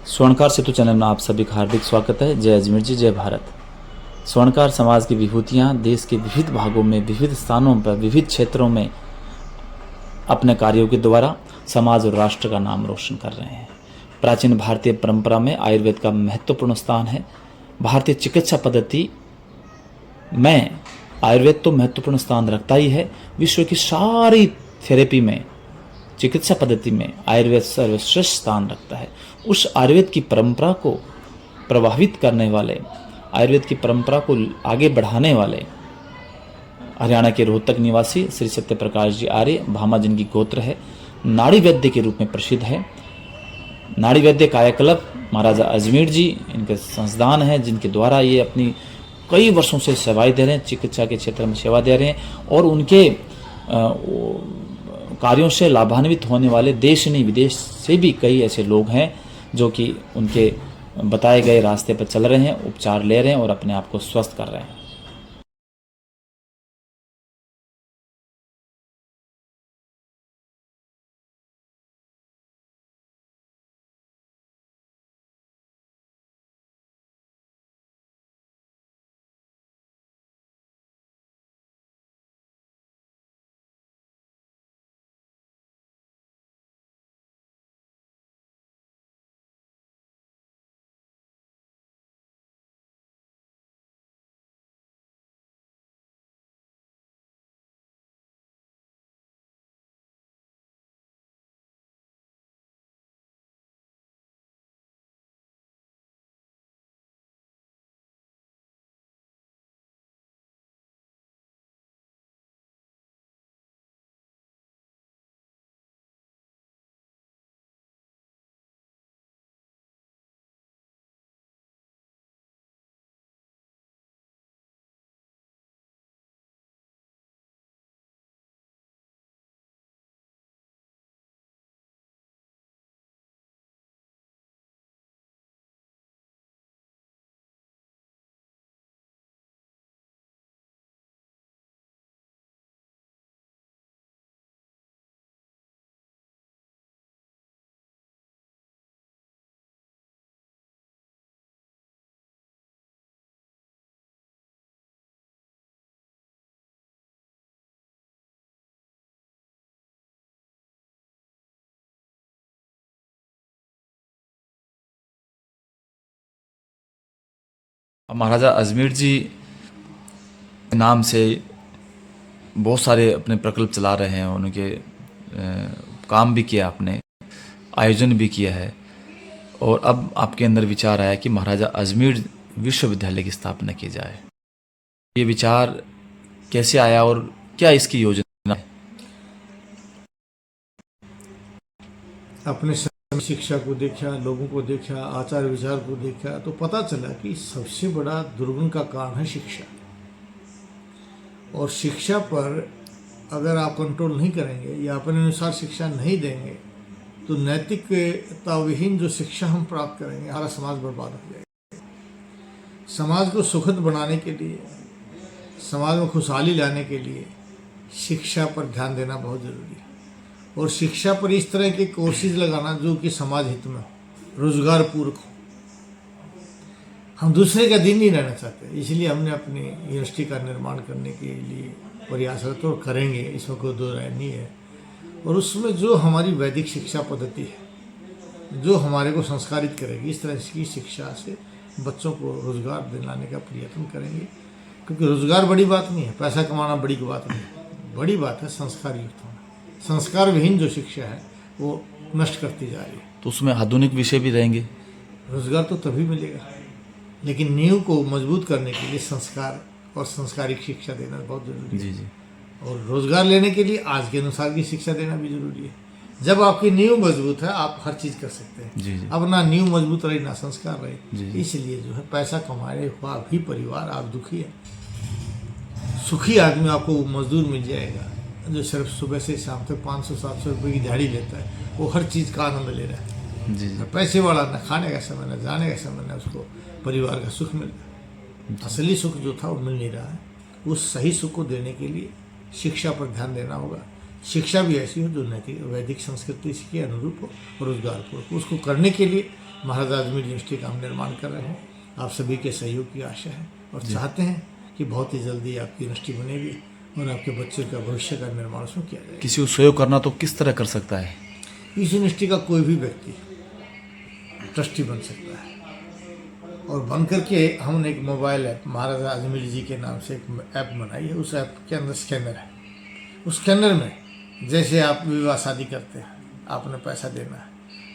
स्वर्णकार सेतु channel में आप सभी का हार्दिक स्वागत है। जय अजमेर जी, जय भारत। स्वर्णकार समाज की विभूतियाँ देश के विविध भागों में, विविध स्थानों पर, विविध क्षेत्रों में अपने कार्यों के द्वारा समाज और राष्ट्र का नाम रोशन कर रहे हैं। प्राचीन भारतीय परंपरा में आयुर्वेद का महत्वपूर्ण स्थान है। भारतीय चिकित्सा पद्धति में आयुर्वेद तो महत्वपूर्ण स्थान रखता ही है। विश्व की सारी थेरेपी में, चिकित्सा पद्धति में आयुर्वेद सर्वश्रेष्ठ स्थान रखता है। उस आयुर्वेद की परंपरा को प्रभावित करने वाले, आयुर्वेद की परंपरा को आगे बढ़ाने वाले हरियाणा के रोहतक निवासी श्री सत्य प्रकाश जी आर्य, भामा जिनकी गोत्र है, नाड़ी वैद्य के रूप में प्रसिद्ध है। नाड़ी वैद्य कायाकल्प महाराजा अजमेर जी इनके संस्थान हैं, जिनके द्वारा ये अपनी कई वर्षों से सेवाएं दे रहे हैं, चिकित्सा के क्षेत्र में सेवा दे रहे हैं और उनके कार्यों से लाभान्वित होने वाले देश नहीं विदेश से भी कई ऐसे लोग हैं जो कि उनके बताए गए रास्ते पर चल रहे हैं, उपचार ले रहे हैं और अपने आप को स्वस्थ कर रहे हैं। महाराजा अजमेर जी नाम से बहुत सारे अपने प्रकल्प चला रहे हैं। उनके काम भी किया, आपने आयोजन भी किया है और अब आपके अंदर विचार आया कि महाराजा अजमेर विश्वविद्यालय की स्थापना की जाए। ये विचार कैसे आया और क्या इसकी योजना है? अपने शिक्षा को देखा, लोगों को देखा, आचार विचार को देखा तो पता चला कि सबसे बड़ा दुर्गुण का कारण है शिक्षा। और शिक्षा पर अगर आप कंट्रोल नहीं करेंगे या अपने अनुसार शिक्षा नहीं देंगे तो नैतिकता विहीन जो शिक्षा हम प्राप्त करेंगे, हमारा समाज बर्बाद हो जाएगा। समाज को सुखद बनाने के लिए, समाज में खुशहाली लाने के लिए शिक्षा पर ध्यान देना बहुत ज़रूरी है। और शिक्षा पर इस तरह के कोर्सेज लगाना जो कि समाज हित में, रोजगार पूरक हो। हम दूसरे का दिन नहीं रहना चाहते, इसलिए हमने अपनी यूनिवर्सिटी का निर्माण करने के लिए प्रयासरत और करेंगे, इसमें कोई दो राय नहीं है। और उसमें जो हमारी वैदिक शिक्षा पद्धति है, जो हमारे को संस्कारित करेगी, इस तरह की शिक्षा से बच्चों को रोजगार दिलाने का प्रयत्न करेंगे। क्योंकि रोजगार बड़ी बात नहीं है, पैसा कमाना बड़ी बात नहीं है, बड़ी बात है संस्कार युक्त होना। संस्कार विहीन जो शिक्षा है वो नष्ट करती जा रही है। तो उसमें आधुनिक विषय भी रहेंगे। रोजगार तो तभी मिलेगा, लेकिन नींव को मजबूत करने के लिए संस्कार और संस्कारिक शिक्षा देना बहुत जरूरी है। जी जी। और रोजगार लेने के लिए आज के अनुसार की शिक्षा देना भी जरूरी है। जब आपकी नींव मजबूत है, आप हर चीज कर सकते हैं। जी जी। अब ना नींव मजबूत रही ना संस्कार रहे, जी। इसलिए जो है पैसा कमाने हुआ भी परिवार आप दुखी है। सुखी आदमी आपको मजदूर मिल जाएगा जो सिर्फ सुबह से शाम तक 500-700 रुपये की दिहाड़ी लेता है, वो हर चीज़ का आनंद ले रहा है। जी जी। पैसे वाला न खाने का समय, न जाने का समय, न उसको परिवार का सुख मिल रहा है। असली सुख जो था वो मिल नहीं रहा है। उस सही सुख को देने के लिए शिक्षा पर ध्यान देना होगा। शिक्षा भी ऐसी हो जो नैतिक वैदिक संस्कृति के अनुरूप हो, रोजगार पूर्वक। उसको करने के लिए महाराज अजमेर यूनिवर्सिटी का हम निर्माण कर रहे हैं। आप सभी के सहयोग की आशा है और चाहते हैं कि बहुत ही जल्दी आपकी यूनिवर्सिटी बनेगी और आपके बच्चों का भविष्य का निर्माण उसमें किया जाएगा। किसी को सहयोग करना तो किस तरह कर सकता है? इस यूनिवर्सिटी का कोई भी व्यक्ति ट्रस्टी बन सकता है और बन करके हमने एक मोबाइल ऐप महाराज अजमेर जी के नाम से एक ऐप बनाई है। उस ऐप के अंदर स्कैनर है। उस स्कैनर में जैसे आप विवाह शादी करते हैं, आपने पैसा देना है,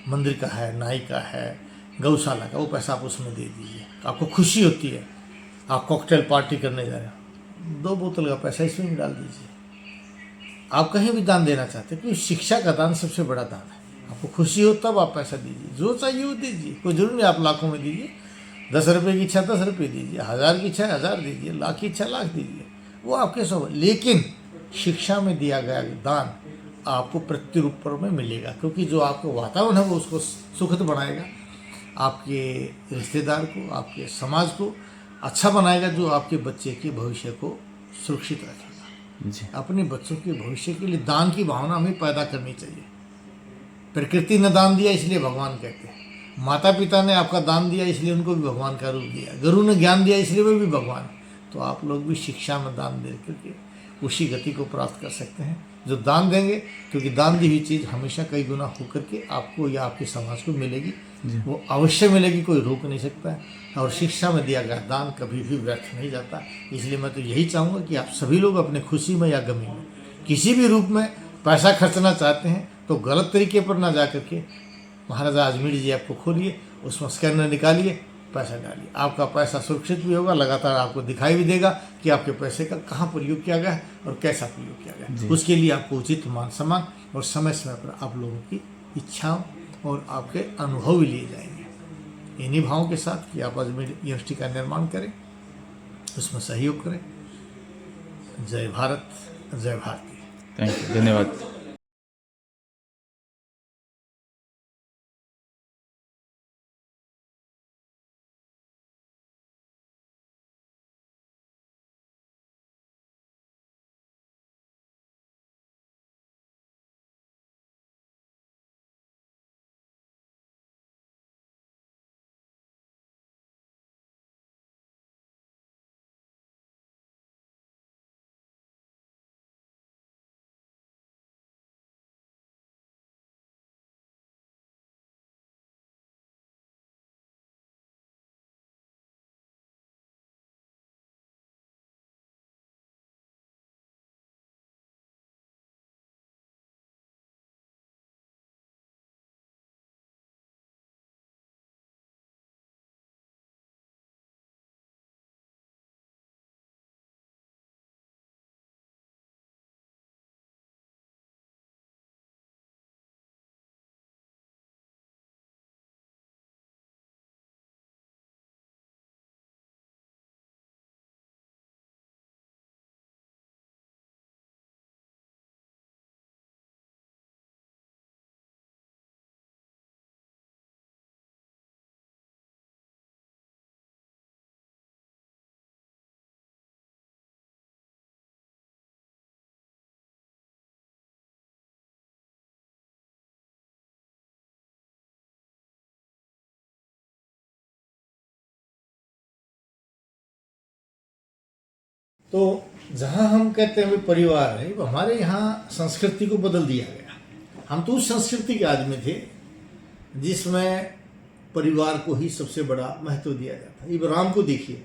मंदिर का है, नाई का है, गौशाला का, वो पैसा आप उसमें दे दीजिए। आपको खुशी होती है, आप कॉकटेल पार्टी करने जा रहे हो, 2 बोतल का पैसा इसमें भी डाल दीजिए। आप कहीं भी दान देना चाहते हैं, क्योंकि शिक्षा का दान सबसे बड़ा दान है। आपको खुशी हो तब आप पैसा दीजिए, जो चाहिए वो दीजिए। कोई जरूर नहीं आप लाखों में दीजिए, 10 रुपये की इच्छा 10 रुपये दीजिए, 1000 की इच्छा 1000 दीजिए, लाख की इच्छा लाख दीजिए, वो आपके सब। लेकिन शिक्षा में दिया गया दान आपको प्रत्युरूप में मिलेगा, क्योंकि जो आपका वातावरण है वो उसको सुखद बनाएगा, आपके रिश्तेदार को, आपके समाज को अच्छा बनाएगा, जो आपके बच्चे के भविष्य को सुरक्षित रखेगा। जी। अपने बच्चों के भविष्य के लिए दान की भावना हमें पैदा करनी चाहिए। प्रकृति ने दान दिया इसलिए भगवान कहते हैं, माता पिता ने आपका दान दिया इसलिए उनको भी भगवान का रूप दिया, गुरु ने ज्ञान दिया इसलिए वे भी भगवान। तो आप लोग भी शिक्षा में दान दे करके उसी गति को प्राप्त कर सकते हैं जो दान देंगे, क्योंकि दान दी हुई चीज़ हमेशा कई गुना होकर के आपको या आपके समाज को मिलेगी, वो अवश्य मिलेगी, कोई रोक नहीं सकता है। और शिक्षा में दिया गया दान कभी भी व्यर्थ नहीं जाता। इसलिए मैं तो यही चाहूँगा कि आप सभी लोग अपने खुशी में या गमी में किसी भी रूप में पैसा खर्चना चाहते हैं तो गलत तरीके पर ना जा करके महाराजा अजमेर जी ऐप को खोलिए, उसमें स्कैनर निकालिए, पैसा डालिए। आपका पैसा सुरक्षित भी होगा, लगातार आपको दिखाई भी देगा कि आपके पैसे का कहाँ प्रयोग किया गया है और कैसा प्रयोग किया गया है। उसके लिए आपको उचित मान सम्मान और समय समय पर आप लोगों की इच्छाओं और आपके अनुभव भी लिए जाएंगे। इन्हीं भावों के साथ कि आप अजमेर यूनिवर्सिटी का निर्माण करें, उसमें सहयोग करें। जय भारत, जय भारती। थैंक यू, धन्यवाद। तो जहाँ हम कहते हैं भाई परिवार है, वो हमारे यहाँ संस्कृति को बदल दिया गया। हम तो उस संस्कृति के आदमी थे जिसमें परिवार को ही सबसे बड़ा महत्व दिया जाता है। अब राम को देखिए,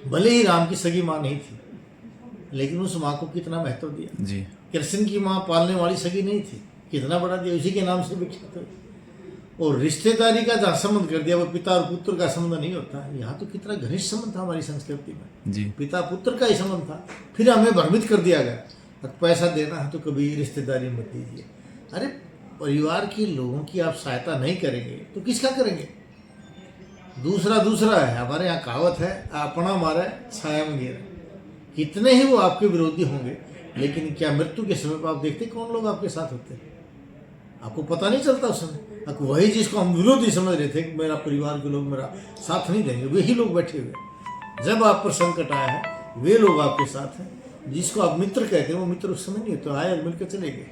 भले ही राम की सगी माँ नहीं थी, लेकिन उस माँ को कितना महत्व दिया। जी। कृष्ण की माँ पालने वाली सगी नहीं थी, कितना बड़ा दिया, उसी के नाम से विख्यात हुई। और रिश्तेदारी का जहाँ संबंध कर दिया, वो पिता और पुत्र का संबंध नहीं होता। यहाँ तो कितना घनिष्ठ संबंध था हमारी संस्कृति में, जी। पिता पुत्र का ही संबंध था। फिर हमें भ्रमित कर दिया गया, अब पैसा देना है तो कभी रिश्तेदारी मत दीजिए। अरे परिवार के लोगों की आप सहायता नहीं करेंगे तो किसका करेंगे? दूसरा है। हमारे यहाँ कहावत है, अपना मारे छाया में गिरे। कितने ही वो आपके विरोधी होंगे, लेकिन क्या मृत्यु के समय पर आप देखते कौन लोग आपके साथ होते हैं? आपको पता नहीं चलता उस समय। वही जिसको हम विरोधी समझ रहे थे कि मेरा परिवार के लोग मेरा साथ नहीं देंगे, वही लोग बैठे हुए। जब आप पर संकट आया है वे लोग आपके साथ हैं। जिसको आप मित्र कहते हैं वो मित्र उस समय नहीं होते, आए और मिलकर चले गए।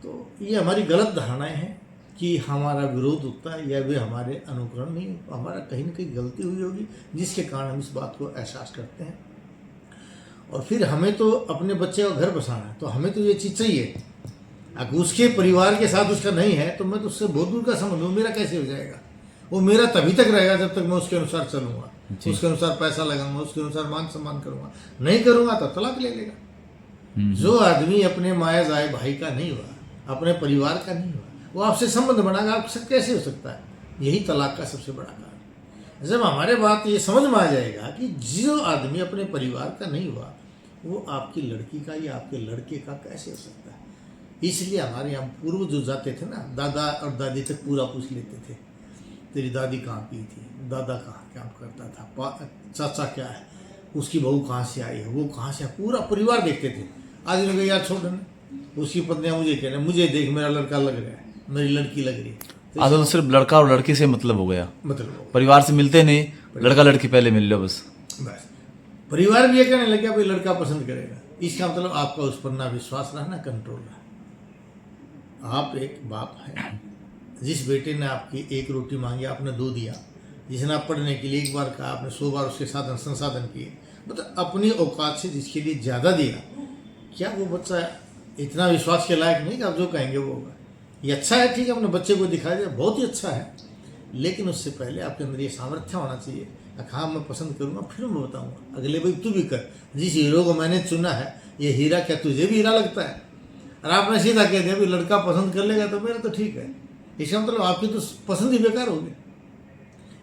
तो ये हमारी गलत धारणाएं हैं। कि हमारा विरोध होता है या भी हमारे अनुकरण नहीं, हमारा कहीं ना कहीं गलती हुई होगी जिसके कारण हम इस बात को एहसास करते हैं। और फिर हमें तो अपने बच्चे का घर बसाना है, तो हमें तो ये चीज़ चाहिए। अगर उसके परिवार के साथ उसका नहीं है तो मैं तो उससे बहुत दूर का संबंध हूँ, मेरा कैसे हो जाएगा? वो मेरा तभी तक रहेगा जब तक मैं उसके अनुसार चलूँगा, उसके अनुसार पैसा लगाऊंगा, उसके अनुसार मान सम्मान करूँगा। नहीं करूँगा तो तलाक ले लेगा। जो आदमी अपने माया जाए भाई का नहीं हुआ, अपने परिवार का नहीं हुआ, वो आपसे संबंध बनाएगा, आपसे कैसे हो सकता है? यही तलाक का सबसे बड़ा कारण। जब हमारे बात ये समझ में आ जाएगा कि जो आदमी अपने परिवार का नहीं हुआ वो आपकी लड़की का या आपके लड़के का कैसे हो सकता है? इसलिए हमारे यहाँ पूर्व जो जाते थे ना, दादा और दादी तक पूरा पूछ लेते थे, तेरी दादी कहाँ की थी, दादा कहाँ काम करता था, चाचा क्या है, उसकी बहू कहाँ से आई है, वो कहाँ से, पूरा परिवार देखते थे। आज लोग यार छोड़ देना, उसकी पत्नियाँ मुझे कह रहे हैं, मुझे देख मेरा लड़का लग रहा है, मेरी लड़की लग रही है। आज तो सिर्फ लड़का और लड़की से मतलब हो गया, मतलब परिवार से मिलते नहीं, लड़का लड़की पहले मिल लो बस। परिवार भी ये कहने लगे भाई लड़का पसंद करेगा। इसका मतलब आपका उस पर ना विश्वास रहा ना कंट्रोल रहा। आप एक बाप हैं, जिस बेटे ने आपकी एक रोटी मांगी आपने 2 दिया, जिसने आप पढ़ने के लिए 1 बार कहा आपने 100 बार उसके साधन संसाधन किए, मतलब अपनी औकात से जिसके लिए ज़्यादा दिया, क्या वो बच्चा इतना विश्वास के लायक नहीं कि आप जो कहेंगे वो होगा? ये अच्छा है, ठीक है, अपने बच्चे को दिखा दिया, बहुत ही अच्छा है, लेकिन उससे पहले आपके अंदर ये सामर्थ्य होना चाहिए। हाँ मैं पसंद करूँगा, फिर मैं बताऊँगा अगले भाई तू भी कर, जिस हीरो को मैंने चुना है ये हीरा क्या तुझे भी हीरा लगता है? और आपने सीधा कह दिया भी लड़का पसंद कर लेगा तो मेरा तो ठीक है, इसका मतलब आपकी तो पसंद ही बेकार होगी।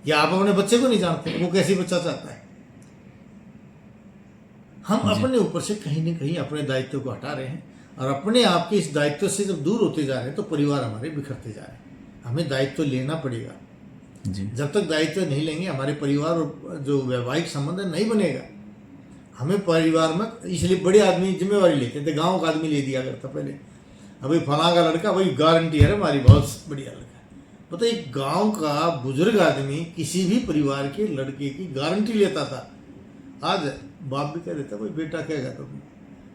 या आप अपने बच्चे को नहीं जानते वो कैसी बच्चा चाहता है। हम अपने ऊपर से कहीं ना कहीं अपने दायित्व को हटा रहे हैं, और अपने आप के इस दायित्व से जब दूर होते जा रहे हैं तो परिवार हमारे बिखरते जा रहे हैं। हमें दायित्व लेना पड़ेगा जी। जब तक दायित्व नहीं लेंगे हमारे परिवार और जो वैवाहिक संबंध है नहीं बनेगा। हमें परिवार में, इसलिए बड़े आदमी जिम्मेवारी लेते थे, गांव का आदमी ले दिया करता पहले, अभी फला का लड़का भाई गारंटी है हमारी बहुत बढ़िया लड़का। पता एक गांव का बुजुर्ग आदमी किसी भी परिवार के लड़के की गारंटी लेता था। आज बाप भी कह देता भाई बेटा कहेगा तो,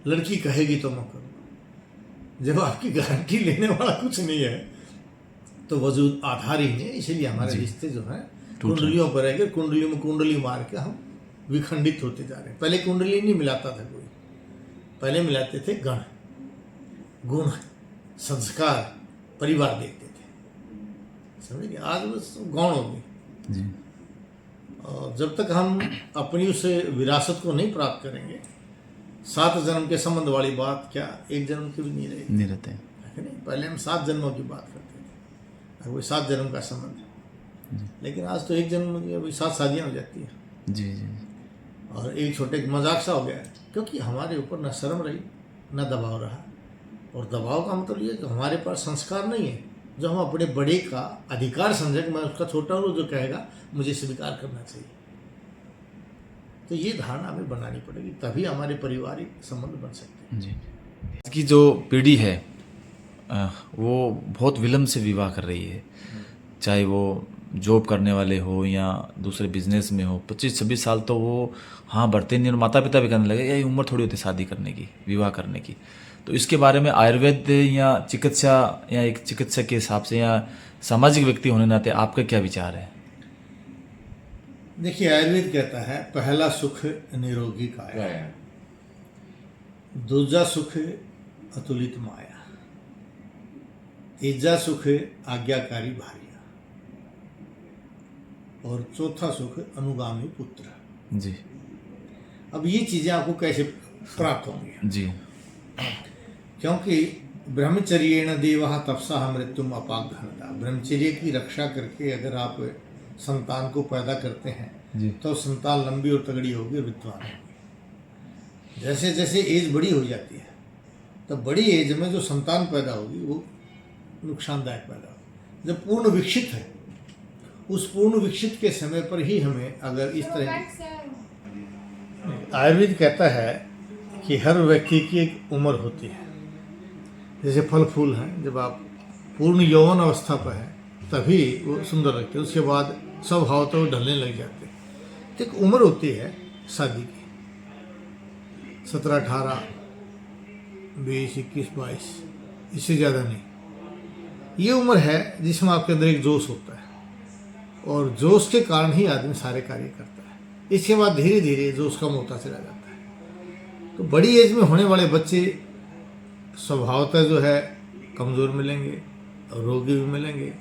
लड़की कहेगी तो मैं करूँगा। जब आपकी गारंटी लेने वाला कुछ नहीं है तो वजूद आधार ही नहीं है। इसलिए हमारे रिश्ते जो हैं कुंडलियों पर है, कुंडलियों में कुंडली मार के हम विखंडित होते जा रहे हैं। पहले कुंडली नहीं मिलाता था कोई, पहले मिलाते थे गण, गुण, संस्कार, परिवार देखते थे, समझ गए? आज बस गौण हो गई जी। और जब तक हम अपनी उस विरासत को नहीं प्राप्त करेंगे, 7 जन्म के संबंध वाली बात क्या 1 जन्म की भी नहीं रहेगी, नहीं रहते हैं। है नहीं? पहले हम 7 जन्मों की बात करते थे, वो 7 जन्म का संबंध है। लेकिन आज तो 1 जन्म की अभी 7 शादियाँ हो जाती हैं जी जी। और एक छोटे मजाक सा हो गया है, क्योंकि हमारे ऊपर न शर्म रही न दबाव रहा। और दबाव का मतलब ये कि हमारे पास संस्कार नहीं है जो हम अपने बड़े का अधिकार समझे कि मैं उसका छोटा हूँ, जो कहेगा मुझे स्वीकार करना चाहिए। तो ये धारणा हमें बनानी पड़ेगी, तभी हमारे पारिवारिक संबंध बन सकते हैं। जी। आज की जो पीढ़ी है वो बहुत विलम्ब से विवाह कर रही है, चाहे वो जॉब करने वाले हो या दूसरे बिजनेस में हो। 25-26 साल तो वो हाँ बढ़ते नहीं, और माता पिता भी कहने लगे यही उम्र थोड़ी होती शादी करने की, विवाह करने की। तो इसके बारे में आयुर्वेद या चिकित्सा या एक चिकित्सक के हिसाब से या सामाजिक व्यक्ति होने नाते आपका क्या विचार है? देखिए आयुर्वेद कहता है पहला सुख निरोगी काया, दूजा सुख अतुलित माया, तीजा सुख आज्ञाकारी भार्या, और चौथा सुख अनुगामी पुत्र। जी। अब ये चीजें आपको कैसे प्राप्त होंगी? जी। क्योंकि ब्रह्मचर्येण देवः तपसा मृत्युम अपाघ्नता, ब्रह्मचर्य की रक्षा करके अगर आप संतान को पैदा करते हैं जी। तो संतान लंबी और तगड़ी होगी, विद्वान होगी। जैसे जैसे एज बड़ी हो जाती है तो बड़ी एज में जो संतान पैदा होगी वो नुकसानदायक पैदा होगी। जब पूर्ण विकसित है, उस पूर्ण विकसित के समय पर ही हमें अगर इस तरह, आयुर्वेद कहता है कि हर व्यक्ति की एक उम्र होती है। जैसे फल फूल हैं, जब आप पूर्ण यौवन अवस्था पर हैं तभी वो सुंदर लगते हैं, उसके बाद स्वभाव तो ढलने लग जाते हैं। तो एक उम्र होती है शादी की, 17, 18, 20, 21, 22, इससे ज़्यादा नहीं। ये उम्र है जिसमें आपके अंदर एक जोश होता है, और जोश के कारण ही आदमी सारे कार्य करता है। इसके बाद धीरे धीरे जोश कम होता चला जाता है। तो बड़ी एज में होने वाले बच्चे स्वभावतः जो है कमज़ोर मिलेंगे, रोगी भी मिलेंगे,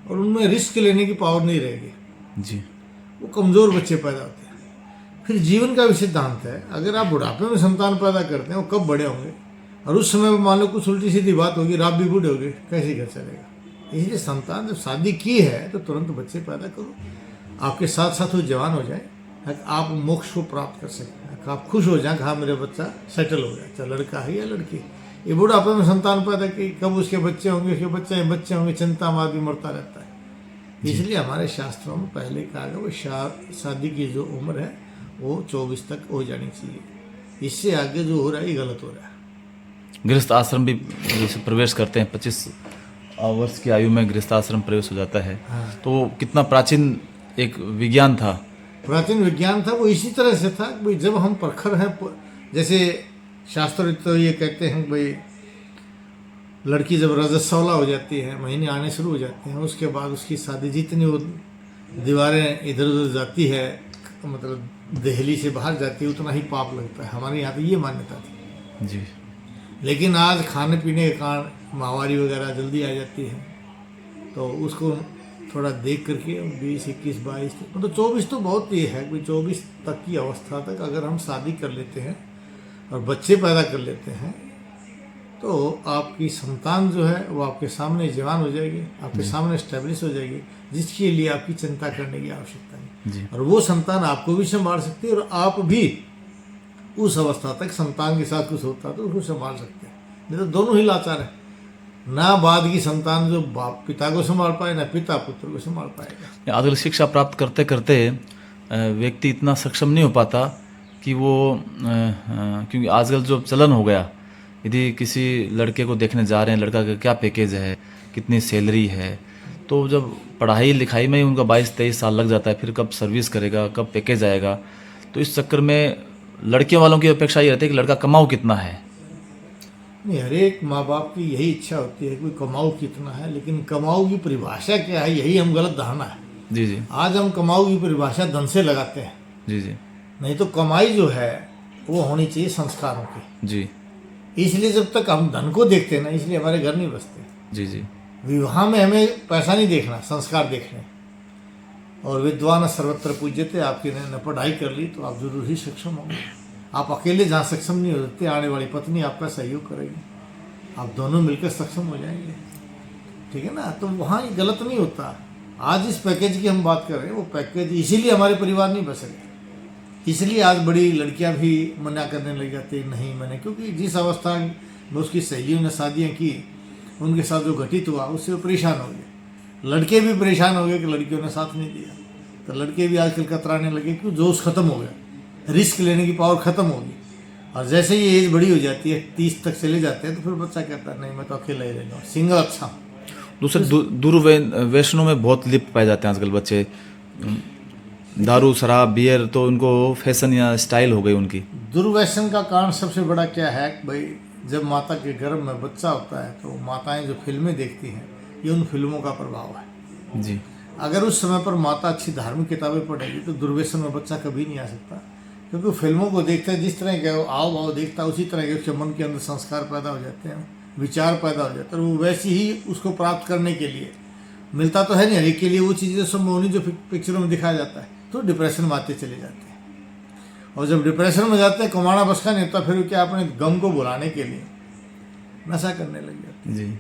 और उनमें रिस्क लेने की पावर नहीं रहेगी। जी। वो कमज़ोर बच्चे पैदा होते हैं। फिर जीवन का भी सिद्धांत है, अगर आप बुढ़ापे में संतान पैदा करते हैं, वो कब बड़े होंगे, और उस समय मान लो कुछ उल्टी सीधी बात होगी, आप भी बूढ़े होगे, कैसे घर चलेगा। इसलिए संतान जब शादी की है तो तुरंत बच्चे पैदा करो, आपके साथ साथ वो जवान हो जाए, आप मोक्ष को प्राप्त कर सकें, आप खुश हो जाए, हाँ मेरा बच्चा सेटल हो गया, चाहे लड़का है या लड़की। ये बुढ़ापे में संतान पैदा की, कब उसके बच्चे होंगे, उसके बच्चे होंगे, चिंता में आदमी मरता रहता है। इसलिए हमारे शास्त्रों में पहले कहा गया वो शादी की जो उम्र है वो 24 तक हो जानी चाहिए। इससे आगे जो हो रहा है ये गलत हो रहा है। गृहस्थ आश्रम भी जैसे प्रवेश करते हैं, 25 वर्ष की आयु में गृहस्थ आश्रम प्रवेश हो जाता है। हाँ। तो कितना प्राचीन एक विज्ञान था। प्राचीन विज्ञान था, वो इसी तरह से था कि भाई जब हम प्रखर हैं, जैसे शास्त्र तो ये कहते हैं भाई लड़की जब रजस्वला हो जाती है, महीने आने शुरू हो जाते हैं, उसके बाद उसकी शादी, जितनी वो दीवारें इधर उधर जाती है, मतलब दहली से बाहर जाती है, उतना ही पाप लगता है। हमारे यहाँ तो ये मान्यता थी। जी। लेकिन आज खाने पीने के कारण माहवारी वगैरह जल्दी आ जाती है, तो उसको थोड़ा देख करके 20, 21, 22 मतलब 24 तो बहुत ही है कि 24 तक की अवस्था तक अगर हम शादी कर लेते हैं और बच्चे पैदा कर लेते हैं, तो आपकी संतान जो है वो आपके सामने जवान हो जाएगी, आपके सामने स्टेब्लिश हो जाएगी, जिसके लिए आपकी चिंता करने की आवश्यकता नहीं। और वो संतान आपको भी संभाल सकती है, और आप भी उस अवस्था तक संतान के साथ कुछ होता तो उसको संभाल सकते हैं। नहीं तो दोनों ही लाचार है, ना बाद की संतान जो बाप पिता को संभाल पाए, ना पिता पुत्र को संभाल पाएगा। आजकल शिक्षा प्राप्त करते करते व्यक्ति इतना सक्षम नहीं हो पाता कि वो क्योंकि आजकल जो चलन हो गया, यदि किसी लड़के को देखने जा रहे हैं, लड़का का क्या पैकेज है, कितनी सैलरी है, तो जब पढ़ाई लिखाई में ही उनका 22-23 साल लग जाता है, फिर कब सर्विस करेगा, कब पैकेज आएगा। तो इस चक्कर में लड़कियों वालों की अपेक्षा ये रहती है कि लड़का कमाओ कितना है। नहीं, हर एक माँ बाप की यही इच्छा होती है कि कमाऊ कितना है, लेकिन कमाऊ की परिभाषा क्या है, यही हम गलत धारणा है। जी जी। आज हम कमाऊ की परिभाषा धन से लगाते हैं। जी जी। नहीं तो कमाई जो है वो होनी चाहिए संस्कारों की। जी। इसलिए जब तक हम धन को देखते हैं ना, इसलिए हमारे घर नहीं बसते। जी जी। विवाह में हमें पैसा नहीं देखना, संस्कार देखने। और विद्वान सर्वत्र पूज्यते, आपकी ने पढ़ाई कर ली तो आप जरूर ही सक्षम होंगे। आप अकेले जहाँ सक्षम नहीं हो सकते, आने वाली पत्नी आपका सहयोग करेगी, आप दोनों मिलकर सक्षम हो जाएंगे। ठीक है ना, तो वहाँ ये गलत नहीं होता। आज इस पैकेज की हम बात कर रहे हैं, वो पैकेज इसीलिए हमारे परिवार नहीं बस रहे, इसलिए आज बड़ी लड़कियां भी मना करने लग जाती है, नहीं मैंने, क्योंकि जिस अवस्था में उसकी सहेलियों ने शादियाँ की, उनके साथ जो घटित हुआ उससे वो परेशान हो गए। लड़के भी परेशान हो गए कि लड़कियों ने साथ नहीं दिया, तो लड़के भी आजकल कतराने लगे क्योंकि जोश खत्म हो गया, रिस्क लेने की पावर खत्म होगी। और जैसे ये एज बड़ी हो जाती है, 30 तक चले जाते हैं, तो फिर बच्चा कहता है नहीं मैं तो अकेला ही रहूँगा, सिंगल अच्छा। दूसरे दुर्व्यसनों में बहुत लिप्त पाए जाते हैं आजकल बच्चे, दारू शराब बियर, तो उनको फैशन या स्टाइल हो गई उनकी। दुर्व्यसन का कारण सबसे बड़ा क्या है भाई, जब माता के गर्भ में बच्चा होता है तो माताएं जो फिल्में देखती हैं, ये उन फिल्मों का प्रभाव है। जी। अगर उस समय पर माता अच्छी धार्मिक किताबें पढ़ेगी तो दुर्व्यसन में बच्चा कभी नहीं आ सकता, क्योंकि फिल्मों को देखता है, जिस तरह के आओ भाव देखता है उसी तरह के उसके मन के अंदर संस्कार पैदा हो जाते हैं, विचार पैदा हो जाते हैं, और वो वैसे ही उसको प्राप्त करने के लिए मिलता तो है नहीं हर एक के लिए वो चीज़ें संभव नहीं जो पिक्चरों में दिखाया जाता है, तो डिप्रेशन में आते चले जाते हैं। और जब डिप्रेशन में जाते हैं, कमाना बस का नहीं होता, फिर क्या अपने गम को भुलाने के लिए नशा करने लग जाते हैं। जी।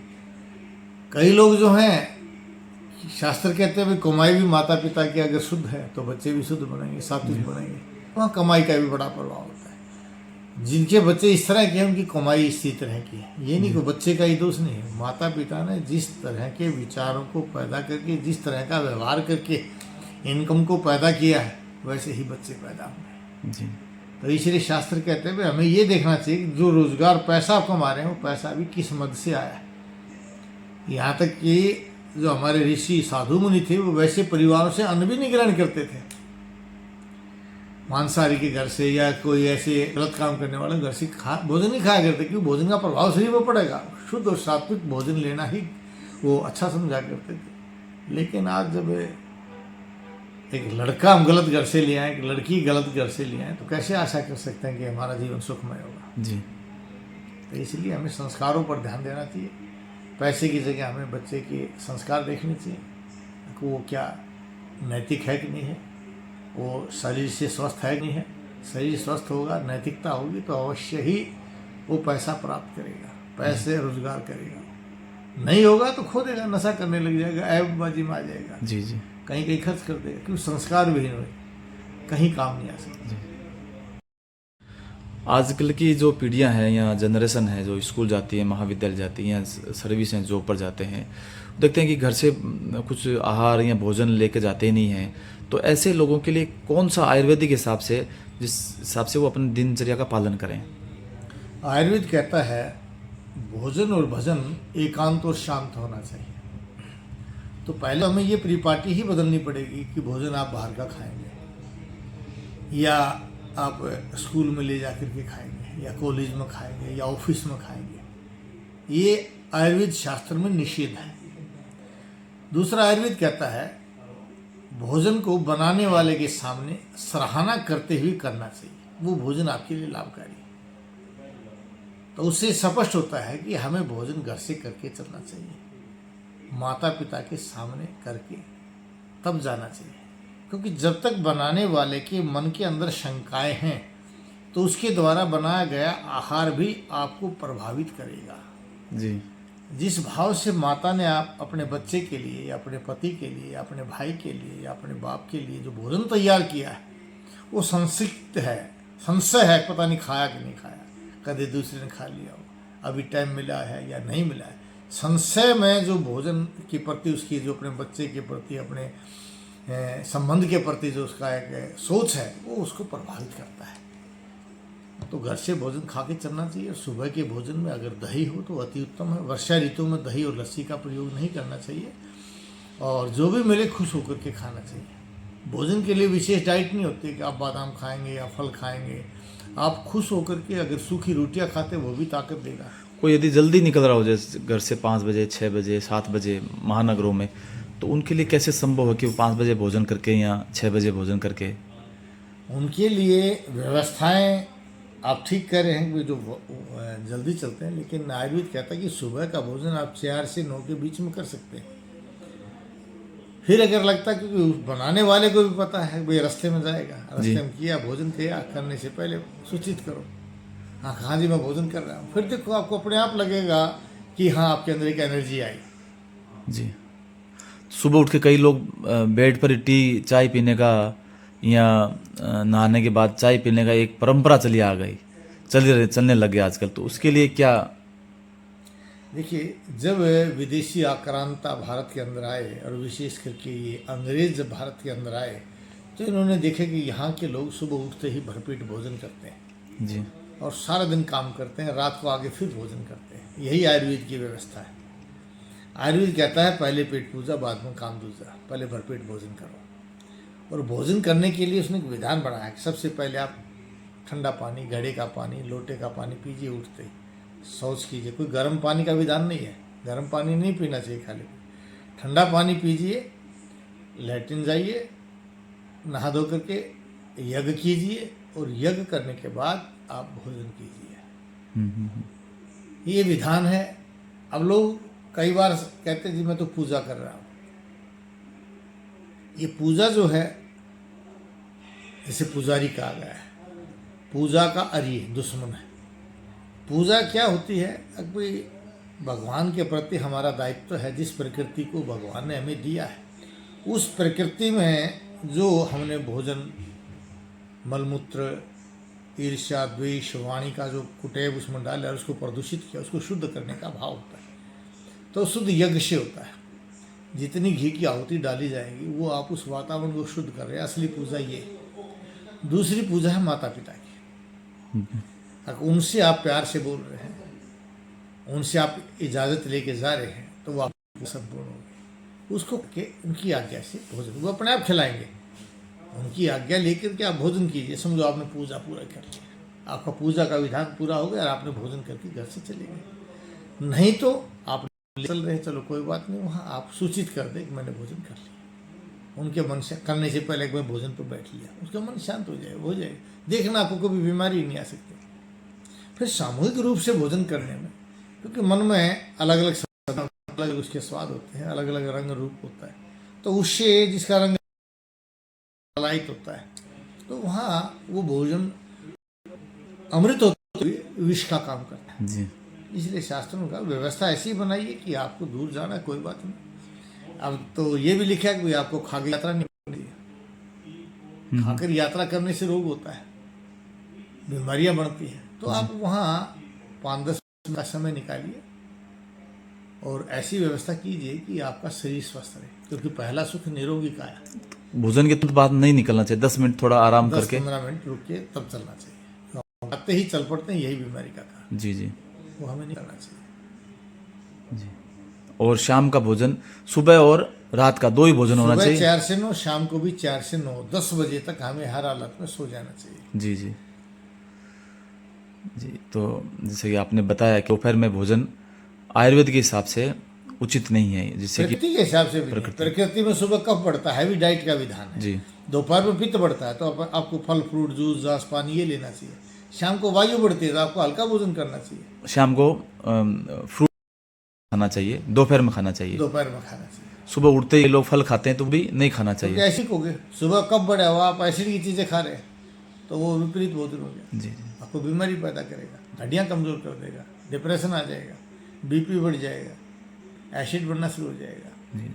कई लोग जो हैं, शास्त्र कहते हैं भाई कमाई भी माता पिता की अगर शुद्ध है तो बच्चे भी शुद्ध बनेंगे, सात्विक बनेंगे। वहाँ कमाई का भी बड़ा प्रभाव होता है। जिनके बच्चे इस तरह के हैं उनकी कमाई इसी तरह की है, ये नहीं कि बच्चे का ही दोष नहीं है। माता पिता ने जिस तरह के विचारों को पैदा करके, जिस तरह का व्यवहार करके इनकम को पैदा किया है, वैसे ही बच्चे पैदा होंगे। जी। तो इसलिए शास्त्र कहते हैं भाई हमें ये देखना चाहिए कि जो रोजगार पैसा आप कमा रहे हैं वो पैसा भी किस मद से आया है। यहाँ तक कि जो हमारे ऋषि साधु मुनि थे वो वैसे परिवारों से अन्न भी नहीं ग्रहण करते थे, मांसाहारी के घर से या कोई ऐसे गलत काम करने वाले घर से भोजन नहीं खाया करते, क्योंकि भोजन का प्रभाव शरीर पर पड़ेगा। शुद्ध और सात्विक भोजन लेना ही वो अच्छा समझा करते थे। लेकिन आज जब एक लड़का हम गलत घर से ले आए, एक लड़की गलत घर से ले आए, तो कैसे आशा कर सकते हैं कि हमारा जीवन सुखमय होगा। जी तो इसलिए हमें संस्कारों पर ध्यान देना चाहिए। पैसे की जगह हमें बच्चे के संस्कार देखने चाहिए कि वो क्या नैतिक है कि नहीं है, वो शरीर से स्वस्थ है कि नहीं है। शरीर स्वस्थ होगा, नैतिकता होगी तो अवश्य ही वो पैसा प्राप्त करेगा, पैसे रोजगार करेगा। नहीं होगा तो खो देगा, नशा करने लग जाएगा, ऐबबाजी में आ जाएगा, जी जी कहीं कहीं खर्च कर देगा, क्योंकि संस्कार विहीन हुए कहीं काम नहीं आ सकता। आजकल की जो पीढ़ियां हैं या जनरेशन है जो स्कूल जाती है, महाविद्यालय जाती है या सर्विस हैं, जॉब पर जाते हैं, देखते हैं कि घर से कुछ आहार या भोजन लेके जाते ही नहीं हैं। तो ऐसे लोगों के लिए कौन सा आयुर्वेदिक हिसाब से, जिस हिसाब से वो अपनी दिनचर्या का पालन करें? आयुर्वेद कहता है भोजन और भजन एकांत और शांत होना चाहिए। तो पहले हमें ये परिपाटी ही बदलनी पड़ेगी कि भोजन आप बाहर का खाएंगे या आप स्कूल में ले जाकर के खाएंगे या कॉलेज में खाएंगे या ऑफिस में खाएंगे। ये आयुर्वेद शास्त्र में निषेध है। दूसरा, आयुर्वेद कहता है भोजन को बनाने वाले के सामने सराहना करते हुए करना चाहिए, वो भोजन आपके लिए लाभकारी है। तो उससे स्पष्ट होता है कि हमें भोजन घर से करके चलना चाहिए, माता पिता के सामने करके तब जाना चाहिए। क्योंकि जब तक बनाने वाले के मन के अंदर शंकाएं हैं तो उसके द्वारा बनाया गया आहार भी आपको प्रभावित करेगा। जी जिस भाव से माता ने आप अपने बच्चे के लिए या अपने पति के लिए या अपने भाई के लिए या अपने बाप के लिए जो भोजन तैयार किया है वो संसिक्त है, संशय है, पता नहीं खाया कि नहीं खाया, कभी दूसरे ने खा लिया हो, अभी टाइम मिला है या नहीं मिला है। संशय में जो भोजन के प्रति उसकी जो अपने बच्चे के प्रति अपने संबंध के प्रति जो उसका एक सोच है वो उसको प्रभावित करता है। तो घर से भोजन खा के चलना चाहिए। सुबह के भोजन में अगर दही हो तो अति उत्तम है। वर्षा ऋतु में दही और लस्सी का प्रयोग नहीं करना चाहिए और जो भी मिले खुश होकर के खाना चाहिए। भोजन के लिए विशेष डाइट नहीं होती कि आप बादाम खाएंगे या फल खाएंगे। आप खुश होकर के अगर सूखी रोटियां खाते वो भी ताकत देगा। कोई यदि जल्दी निकल रहा हो जैसे घर से 5 बजे 6 बजे 7 बजे महानगरों में, तो उनके लिए कैसे संभव है कि वो 5 बजे भोजन करके या 6 बजे भोजन करके? उनके लिए व्यवस्थाएं आप ठीक कह रहे हैं कि जो जल्दी चलते हैं, लेकिन आयुर्वेद कहता है कि सुबह का भोजन आप 4 से 9 के बीच में कर सकते हैं। फिर अगर लगता है क्योंकि बनाने वाले को भी पता है भाई रास्ते में जाएगा, रास्ते में किया भोजन किया, करने से पहले सूचित करो हाँ जी मैं भोजन कर रहा हूँ। फिर देखो आपको अपने आप लगेगा कि हाँ आपके अंदर एक एनर्जी आई। जी सुबह उठ के कई लोग बेड पर टी चाय पीने का या नहाने के बाद चाय पीने का एक परंपरा चलने लग गया आजकल, तो उसके लिए क्या? देखिए, जब विदेशी आक्रांता भारत के अंदर आए और विशेष करके ये अंग्रेज जब भारत के अंदर आए तो इन्होंने देखे कि यहाँ के लोग सुबह उठते ही भरपेट भोजन करते हैं जी और सारा दिन काम करते हैं, रात को आगे फिर भोजन करते हैं। यही आयुर्वेद की व्यवस्था है। आयुर्वेद कहता है पहले पेट पूजा बाद में काम दूजा, पहले भरपेट भोजन करो। और भोजन करने के लिए उसने एक विधान बनाया कि सबसे पहले आप ठंडा पानी, घड़े का पानी, लोटे का पानी पीजिए, उठते ही शौच कीजिए। कोई गर्म पानी का विधान नहीं है, गर्म पानी नहीं पीना चाहिए, खाली ठंडा पानी पीजिए, लैट्रिन जाइए, नहा धो करके यज्ञ कीजिए और यज्ञ करने के बाद आप भोजन कीजिए। ये विधान है। अब लोग कई बार कहते हैं जी मैं तो पूजा कर रहा हूँ। ये पूजा जो है जैसे पुजारी कहा गया है, पूजा का अरी दुश्मन है। पूजा क्या होती है? अब कोई भगवान के प्रति हमारा दायित्व है, जिस प्रकृति को भगवान ने हमें दिया है उस प्रकृति में जो हमने भोजन, मलमूत्र, ईर्ष्या, द्वेष, वाणी का जो कुटेव उसमें डाला और उसको प्रदूषित किया, उसको शुद्ध करने का भाव होता है। तो शुद्ध यज्ञ से होता है। जितनी घी की आहुति डाली जाएगी वो आप उस वातावरण को शुद्ध कर रहे हैं। असली पूजा ये। दूसरी पूजा है माता पिता की। अगर उनसे आप प्यार से बोल रहे हैं, उनसे आप इजाज़त लेके जा रहे हैं तो वो आपको संपूर्ण होगी। उसको के उनकी आज्ञा से भोजन वो अपने आप खिलाएंगे। उनकी आज्ञा लेकर के आप भोजन कीजिए। समझो आपने पूजा पूरा कर लिया, आपका पूजा का विधान पूरा हो गया और आपने भोजन करके घर से चले गए। नहीं तो आप चल रहे चलो कोई बात नहीं, वहाँ आप सूचित कर दे कि मैंने भोजन कर लिया। उनके मन से करने से पहले एक बार भोजन पर बैठ लिया, उसका मन शांत हो जाए, हो जाएगा। देखना आपको कभी बीमारी नहीं आ सकती। फिर सामूहिक रूप से भोजन करने में, क्योंकि मन में अलग अलग उसके स्वाद होते हैं, अलग अलग रंग रूप होता है, तो उससे जिसका रंग लाइट होता है, तो वहाँ वो भोजन अमृत होते हुए विष का काम करता है जी। इसलिए शास्त्रों का व्यवस्था ऐसी बनाइए कि आपको दूर जाना है, कोई बात नहीं। अब तो ये भी लिखा है कि आपको खाकर यात्रा नहीं करनी है। खाकर यात्रा करने से रोग होता है, बीमारियां बढ़ती हैं। तो आप वहाँ 5-10 मिनट का समय निकालिए और ऐसी व्यवस्था कीजिए कि आपका शरीर स्वस्थ रहे, क्योंकि पहला सुख निरोगी काया। भोजन के तुरंत बाद नहीं निकलना चाहिए, 10 मिनट थोड़ा आराम करके। 10-15 मिनट रुक के तब चलना चाहिए। आते ही चल पड़ते हैं, यही बीमारी का कारण। जी जी वो हमें नहीं करना चाहिए। जी। और शाम का भोजन सुबह और रात का 2 ही भोजन होना सुबह चाहिए। 4 से 9, शाम को भी 4 से 9, 10 बजे तक हमें हर हालत में सो जाना चाहिए। जी जी जी। तो जैसे कि आपने बताया कि दोपहर में भोजन आयुर्वेद के हिसाब से उचित नहीं है, जिससे कि प्रकृति के हिसाब से भी नहीं। प्रकृति में सुबह कब बढ़ता है, हैवी डाइट का विधान है। जी दोपहर में पित्त बढ़ता है, तो आपको फल फ्रूट जूस रस पानी ये लेना चाहिए। शाम को वायु बढ़ती है, तो आपको हल्का भोजन करना चाहिए। शाम को फ्रूट खाना चाहिए, दोपहर में खाना चाहिए। दोपहर में खाना चाहिए। सुबह उठते ही लोग फल खाते हैं तो भी नहीं खाना तो चाहिए। ऐसी हो गए, सुबह कब बढ़ा हुआ आप एसिड की चीज़ें खा रहे हैं, तो वो विपरीत भोजन हो गया, जी जी आपको बीमारी पैदा करेगा, हड्डियाँ कमज़ोर कर देगा, डिप्रेशन आ जाएगा, बीपी बढ़ जाएगा, एसिड बढ़ना शुरू हो जाएगा। जी।